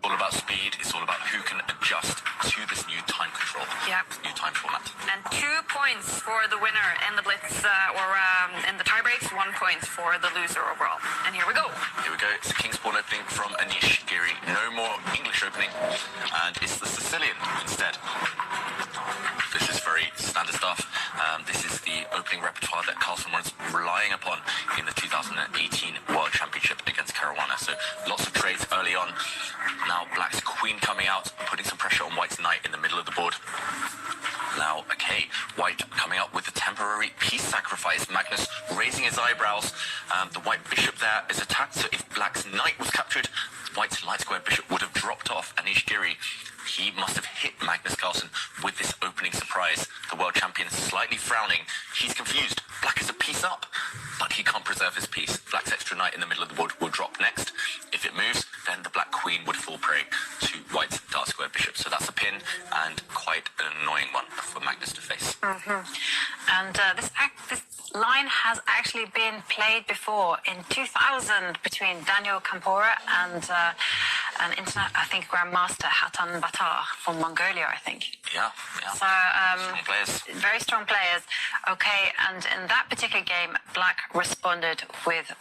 All about speed. It's all about who can adjust to this new time control. Yeah. New time format. And 2 points for the winner in the blitz in the tie breaks, 1 point for the loser overall. And here we go. Here we go. It's the King's Pawn opening from Anish, Giri. No more English opening, and it's the Sicilian instead. This is very standard stuff. This is the opening repertoire that Carlsen was relying upon in the 2018 World Championship against Caruana. So lots of trades early on. Now Black's queen coming out, putting some pressure on White's knight in the middle of the board. Now, okay, White coming up with the temporary piece sacrifice. Magnus raising his eyebrows. The White bishop there is attacked, so if Black's knight was captured, White's light square bishop would have dropped off. Anish Giri, he must have hit Magnus Carlsen with this opening surprise. The world champion is slightly frowning. He's confused. Black is a piece up, but he can't preserve his piece. Black's extra knight in the middle of the board will drop next. If it moves, then the Black queen would fall prey to White's dark square bishop. So that's a pin, and quite an annoying one for Magnus to face. And this line has actually been played before in 2000 between Daniel Campora and an internet, I think, grandmaster Hatan Batar from Mongolia, I think. Yeah. So Strong players. Very strong players. Okay, and in that particular game, Black responded with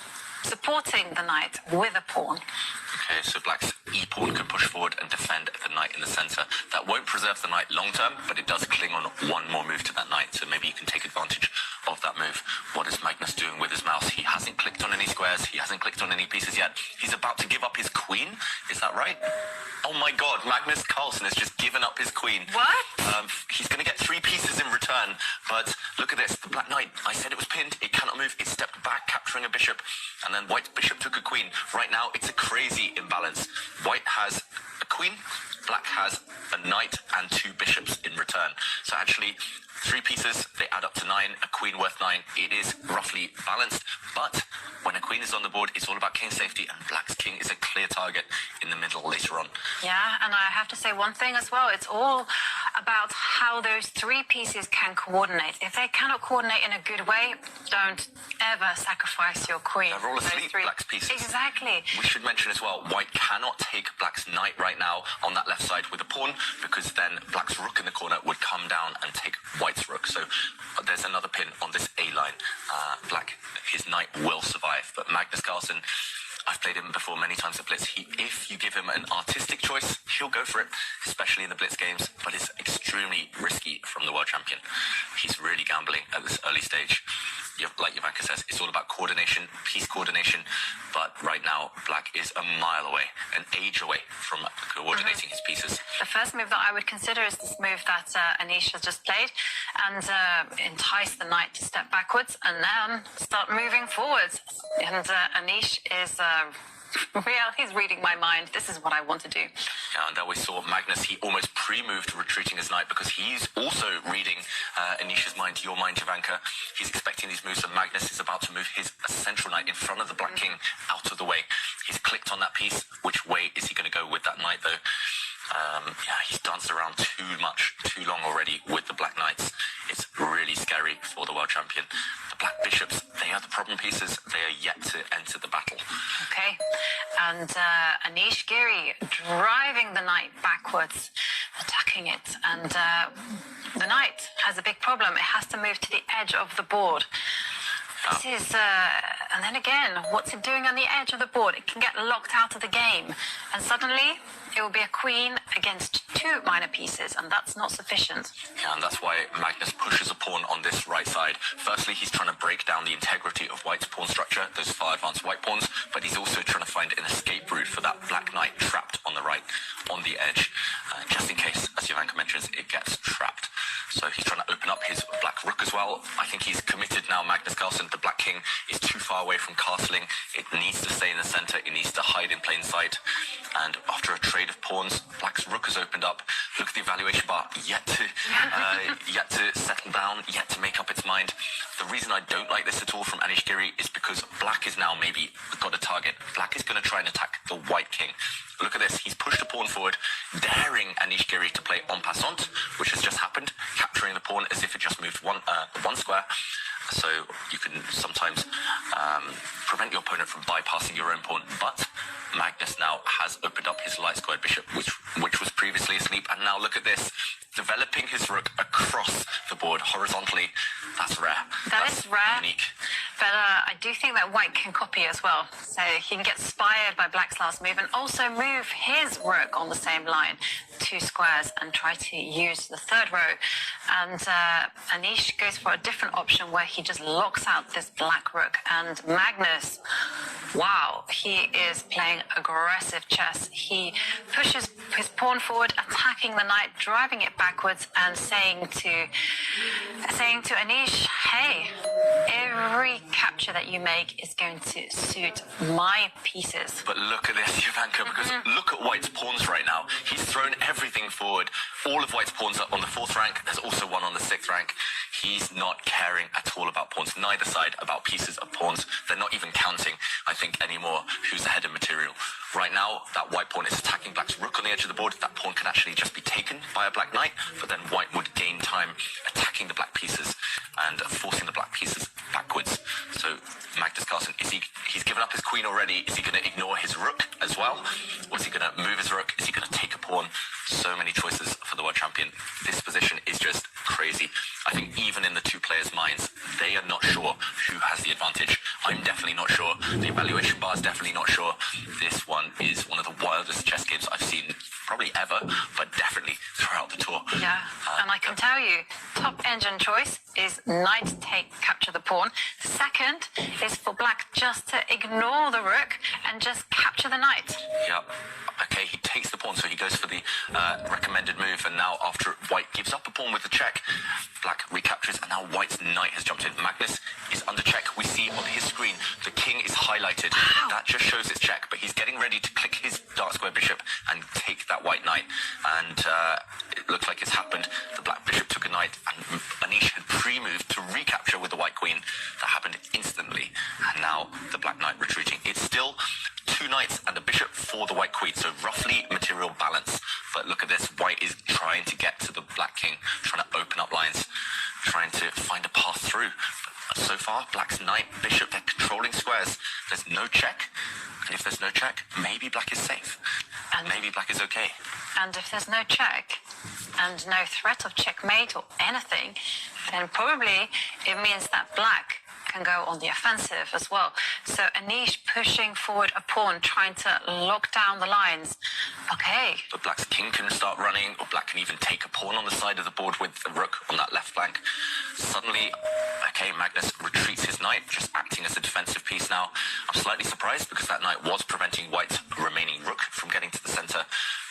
supporting the knight with a pawn. Okay, so Black's e-pawn can push forward and defend the knight in the center. That won't preserve the knight long term, but it does cling on one more move to that knight, so maybe you can take advantage of that move. What is Magnus doing with his mouse? He hasn't clicked on any squares, he hasn't clicked on any pieces yet. He's about to give up his queen, is that right? Oh my god, Magnus Carlsen has just given up his queen. What? He's going to get 3 pieces in return, but look at this, the Black knight, I said it was pinned, it cannot move, it stepped back, capturing a bishop, and then White's bishop took a queen. Right now, it's a crazy imbalance. White has a queen, Black has a knight and 2 bishops in return. So actually, 3 pieces, they add up to 9, a queen worth 9. It is roughly balanced, but when a queen is on the board, it's all about king safety, and Black's king is a clear target in the middle later on. Yeah, and I have to say one thing as well. It's all about how those 3 pieces can coordinate. If they cannot coordinate in a good way, don't ever sacrifice your queen. They're all asleep, Black's pieces. Exactly. We should mention as well, White cannot take Black's knight right now on that left side with a pawn, because then Black's rook in the corner would come down and take White's rook. So there's another pin on this A line. Black, his knight will survive, but Magnus Carlsen, I've played him before many times at Blitz. If you give him an artistic choice, he'll go for it, especially in the Blitz games, but it's extremely risky from the world champion. He's really gambling at this early stage. Like Ivanka says, it's all about coordination, piece coordination, but right now, Black is a mile away, an age away from coordinating his pieces. The first move that I would consider is this move that Anish has just played, and entice the knight to step backwards and then start moving forwards. And Anish is he's reading my mind. This is what I want to do. Yeah, and we saw Magnus, he almost pre-moved retreating his knight because he's also reading Anish's mind, your mind, Ivanka. He's expecting these moves, and Magnus is about to move his central knight in front of the Black king out of the way. He's clicked on that piece. Which way is he going to go with that knight, though? Yeah, he's danced around too long already with the Black knights. It's really scary for the world champion. The Black bishops, they are the problem pieces. They are yet to enter the battle. Okay, and Anish Giri driving the knight backwards, attacking it, and the knight has a big problem. It has to move to the edge of the board. This is, and then again, what's it doing on the edge of the board? It can get locked out of the game, and suddenly it will be a queen against 2 minor pieces, and that's not sufficient. Yeah, and that's why Magnus pushes a pawn on this right side. Firstly, he's trying to break down the integrity of White's pawn structure, those far advanced White pawns, but he's also trying to find an escape route for that Black knight trapped on the right, on the edge, just in case, as Ivanka mentions, it gets trapped. So he's trying to open up his Black rook as well. I think he's committed now, Magnus Carlsen. The Black king is too far away from castling. It needs to stay in the center. It needs to hide in plain sight. And after a trade of pawns, Black's rook has opened up. Look at the evaluation bar. Yet to settle down, yet to make up its mind. The reason I don't like this at all from Anish Giri is because Black is now maybe got a target. Black is going to try and attack the White king. Look at this. He's pushed a pawn forward, daring Anish Giri to play en passant, which has just happened, capturing the pawn as if it just moved one square. So you can sometimes prevent your opponent from bypassing your own pawn. But Magnus now has opened up his light squared bishop, which was previously asleep. And now look at this, developing his rook across the board horizontally. That's rare. That's rare. Unique. But I do think that white can copy as well. So he can get inspired by black's last move and also move his rook on the same line, 2 squares, and try to use the third row. And Anish goes for a different option where he just locks out this black rook. And Magnus, wow, he is playing aggressive chess. He pushes his pawn forward, attacking the knight, driving it backwards, and saying to Anish, hey, every capture that you make is going to suit my pieces. But look at this, Xiangqi, because look at White's pawns right now. He's thrown everything forward. All of White's pawns are on the 4th rank. There's also one on the 6th rank. He's not caring at all about pawns, neither side about pieces of pawns. They're not even counting, I think, anymore who's ahead of material. Right now, that white pawn is attacking black's rook on the edge of the board. That pawn can actually just be taken by a black knight, but then white would gain time attacking the black pieces and forcing the black pieces backwards. So Magnus Carlsen, he's given up his queen already. Is he going to ignore his rook as well? Or is he going to move his rook? Is he going to take a pawn? So many choices for the world champion. This position is just crazy. I think even in the two players' minds, they are not sure who has the advantage. I'm definitely not sure. The evaluation bar is definitely not sure. This one is one of the wildest chess games I've seen probably ever, but definitely throughout the tour. Yeah, and I can tell you, top engine choice is knight take, capture the pawn. Second is for black just to ignore the rook and just capture the knight. Yeah. Okay, he takes the pawn, so he goes for the recommended move, and now after white gives up a pawn with the check, black recaptures, and now white's knight has jumped in. Magnus is under check. We see on his screen the king is highlighted. Wow. That just shows it's check, but he's getting ready to click his dark square bishop and take that white knight, and it looks like it's happened. The black bishop took a knight, and Anish had pre-moved to recapture with the white queen. That happened instantly, and now the black knight retreating. It's still 2 knights and a bishop for the white queen, so roughly material balance. But look at this, white is trying to get to the black king, trying to open up lines, trying to find a path through. But so far, black's knight, bishop, they're controlling squares. There's no check, and if there's no check, maybe black is safe, and maybe black is okay. And if there's no check and no threat of checkmate or anything, then probably it means that black can go on the offensive as well. So Anish pushing forward a pawn, trying to lock down the lines. Okay. But black's king can start running, or black can even take a pawn on the side of the board with the rook on that left flank. Suddenly, okay, Magnus retreats his knight, just acting as a defensive piece now. I'm slightly surprised because that knight was preventing white's remaining rook from getting to the center.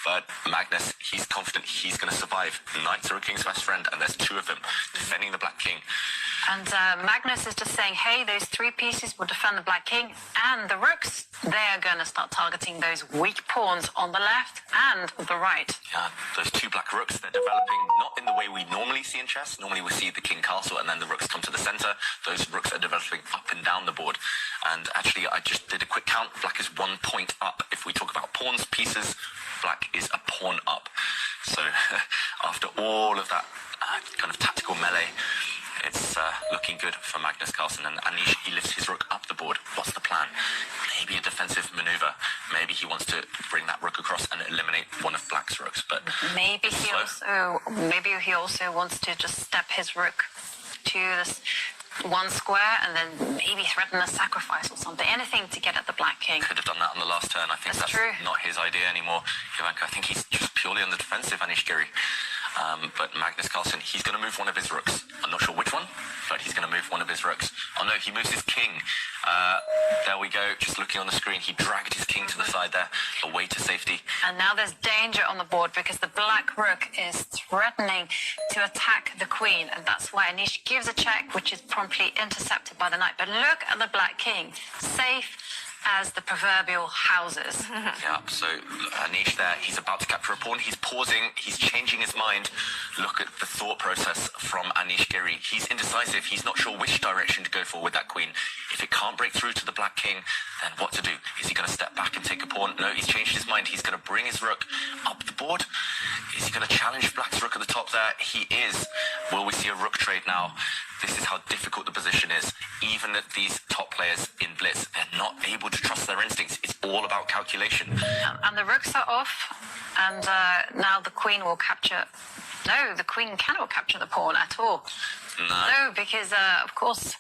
But Magnus, he's confident he's going to survive. Knights are a king's best friend, and there's 2 of them defending the black king. And Magnus is just saying, hey, those 3 pieces will defend the black king, and the rooks, they're going to start targeting those weak pawns on the left and the right. Yeah, those 2 black rooks, they're developing not in the way we normally see in chess. Normally we see the king castle and then the rooks come to the center. Those rooks are developing up and down the board. And actually, I just did a quick count. Black is 1 point up. If we talk about pawns, pieces, black is a pawn up. So after all of that kind of tactical melee, it's looking good for Magnus Carlsen, and Anish, he lifts his rook up the board. What's the plan? Maybe a defensive maneuver. Maybe he wants to bring that rook across and eliminate one of black's rooks. But maybe he also wants to just step his rook to this 1 square and then maybe threaten a sacrifice or something. Anything to get at the black king. Could have done that on the last turn. I think that's true. Not his idea anymore. Xiangqi, I think he's just purely on the defensive, Anish Giri. But Magnus Carlsen, he's going to move one of his rooks. I'm not sure which one, but he's going to move one of his rooks. Oh no, he moves his king. There we go, just looking on the screen. He dragged his king to the side there, away to safety. And now there's danger on the board because the black rook is threatening to attack the queen. And that's why Anish gives a check, which is promptly intercepted by the knight. But look at the black king, safe as the proverbial houses. Yeah, so Anish there, he's about to capture a pawn. He's pausing, he's changing his mind. Look at the thought process from Anish Giri. He's indecisive. He's not sure which direction to go for with that queen. If it can't break through to the black king, then what to do? Is he going to step back and take a pawn? No, he's changed his mind. He's going to bring his rook up the board. Is he going to challenge black's rook at the top there? He is. Will we see a rook trade now? This is how difficult the position is. Even at these top players in Blitz, they're not able to trust their instincts. It's all about calculation. And the rooks are off, and now the queen will capture. No, the queen cannot capture the pawn at all. No, because of course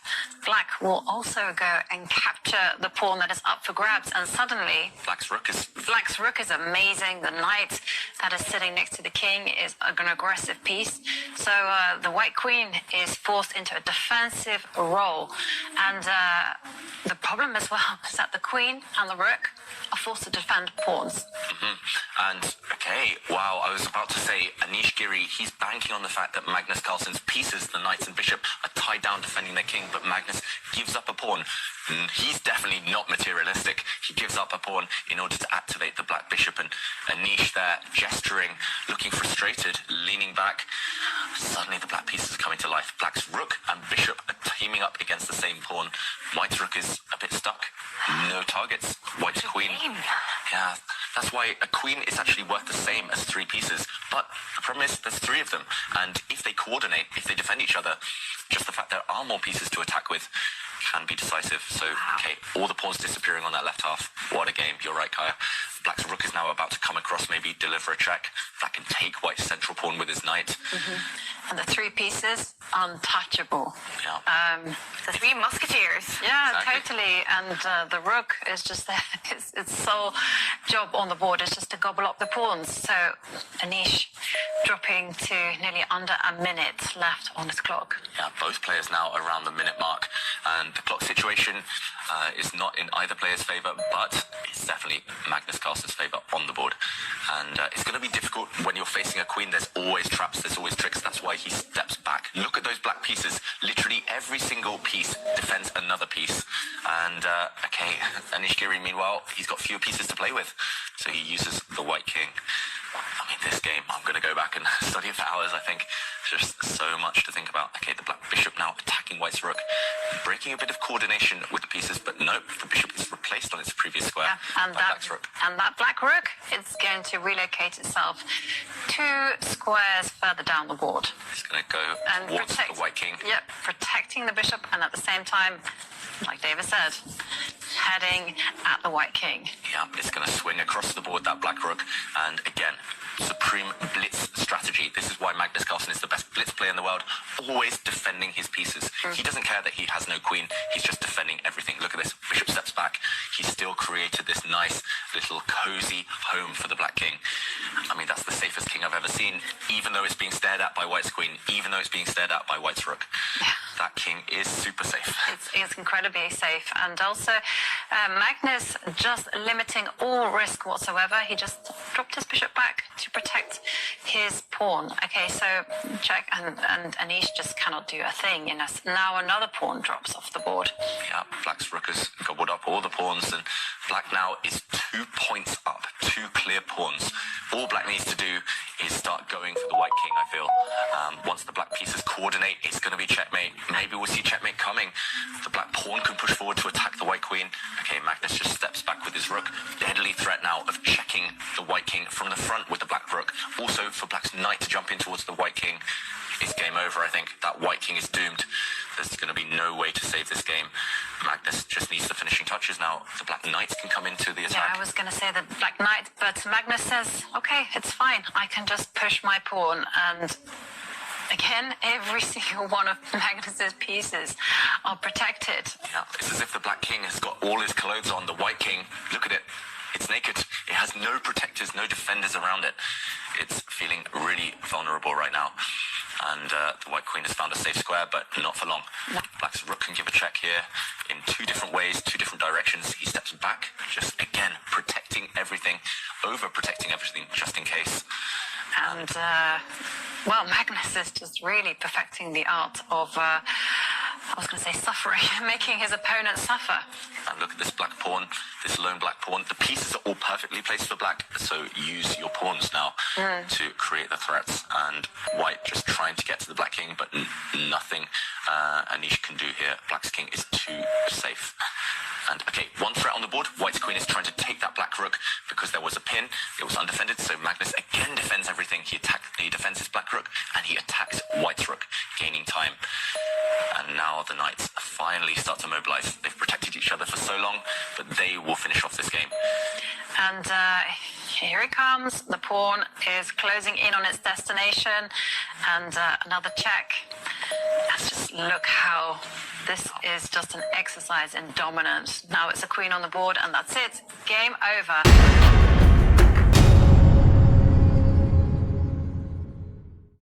black will also go and capture the pawn that is up for grabs, and suddenly Black's rook is amazing. The knight that is sitting next to the king is an aggressive piece. So the white queen is forced into a defensive role, and the problem as well is that the queen and the rook are forced to defend pawns. And okay, wow, I was about to say Anish Giri, he's banking on the fact that Magnus Carlsen's pieces, the knights and bishop, are tied down defending their king, but Magnus gives up a pawn. He's definitely not materialistic. He gives up a pawn in order to activate the black bishop, and Anish there gesturing, looking frustrated, leaning back. Suddenly the black piece is coming to life. Black's rook and bishop are teaming up against the same pawn. White's rook is a bit stuck. No targets. White's queen. Yeah, that's why a queen is actually worth the same as three pieces. But the problem is there's three of them. And if they coordinate, if they defend each other, just the fact there are more pieces to attack with can be decisive. So, okay, all the pawns disappearing on that left half. What a game. You're right, Kaya. Black's rook is now about to come across, maybe deliver a check. Black can take white's central pawn with his knight. And the three pieces, untouchable. Yeah. The three musketeers. Yeah, Exactly. totally. And the rook is just there. Its sole job on the board is just to gobble up the pawns. So Anish dropping to nearly under a minute left on his clock. Yeah, both players now around the minute mark, and the clock situation is not in either player's favour, but it's definitely Magnus Carlsen's favour on the board. And it's going to be difficult when you're facing a queen. There's always traps, there's always tricks. That's why he steps back. Look at those black pieces. Literally every single piece defends another piece. And okay, Anish Giri, meanwhile, he's got fewer pieces to play with, so he uses the white king. I mean, this game, I'm going to go back and study it for hours, I think. Just so much to think about. Okay, the black bishop now attacking white's rook, breaking a bit of coordination with the pieces, but nope, the bishop is replaced on its previous square and by black's rook. And that black rook is going to relocate itself 2 squares further down the board. It's going to go And towards the white king. Yep, protecting the bishop, and at the same time, like David said, heading at the white king. Yeah, it's going to swing across the board, that black rook, and again, supreme blitz strategy. This is why Magnus Carlsen is the best blitz player in the world, always defending his pieces. He doesn't care that he has no queen, he's just defending everything. Look at this, bishop steps back, he's still created this nice little cozy home for the black king. I mean, that's the safest king I've ever seen, even though it's being stared at by white's queen, even though it's being stared at by white's rook. That king is super safe. It's incredibly safe, and also Magnus just limiting all risk whatsoever. He just dropped his bishop back to protect his pawn. Okay, so check, and Anish just cannot do a thing. And now another pawn drops off the board. Yeah, black's rook has gobbled up all the pawns, and black now is 2 points up, 2 clear pawns. All black needs to do is start going for the white king, I feel. Once the black pieces coordinate, it's going to be checkmate. Maybe we'll see checkmate coming. The black pawn can push forward to attack the white queen. Okay, Magnus just steps back with his rook. Deadly threat now of checking the white king from the front with the black rook. Also for black's knight to jump in towards the white king. It's game over, I think. That white king is doomed. There's going to be no way to save this game. Magnus just needs the finishing touches now. The black knight can come into the attack. Yeah, I was going to say the black knight, but Magnus says, okay, it's fine. I can just push my pawn. And again, every single one of Magnus's pieces are protected. Yeah, it's as if the black king has got all his clothes on. The white king, look at it. It's naked. It has no protectors, no defenders around it. It's feeling really vulnerable right now. And the white queen has found a safe square, but not for long. No. Black's rook can give a check here in 2 different ways, 2 different directions. He steps back, just again protecting everything, overprotecting everything, just in case. And, well, Magnus is just really perfecting the art of, I was going to say suffering, making his opponent suffer. And look at this black pawn, this lone black pawn. The pieces are all perfectly placed for black, so use your pawns now to create the threats. And white just trying to get to the black king, but nothing Anish can do here. Black's king is too safe. And okay, one threat on the board. White's queen is trying to take that black rook because there was a pin. It was undefended, so Magnus again defends everything. He defends his black rook, and he attacks white's rook, gaining time. and now the knights finally start to mobilize. They've protected each other for so long, but they will finish off this game. And here it comes. The pawn is closing in on its destination, and another check. Let's just look how this is just an exercise in dominance. Now it's a queen on the board, and that's it. Game over.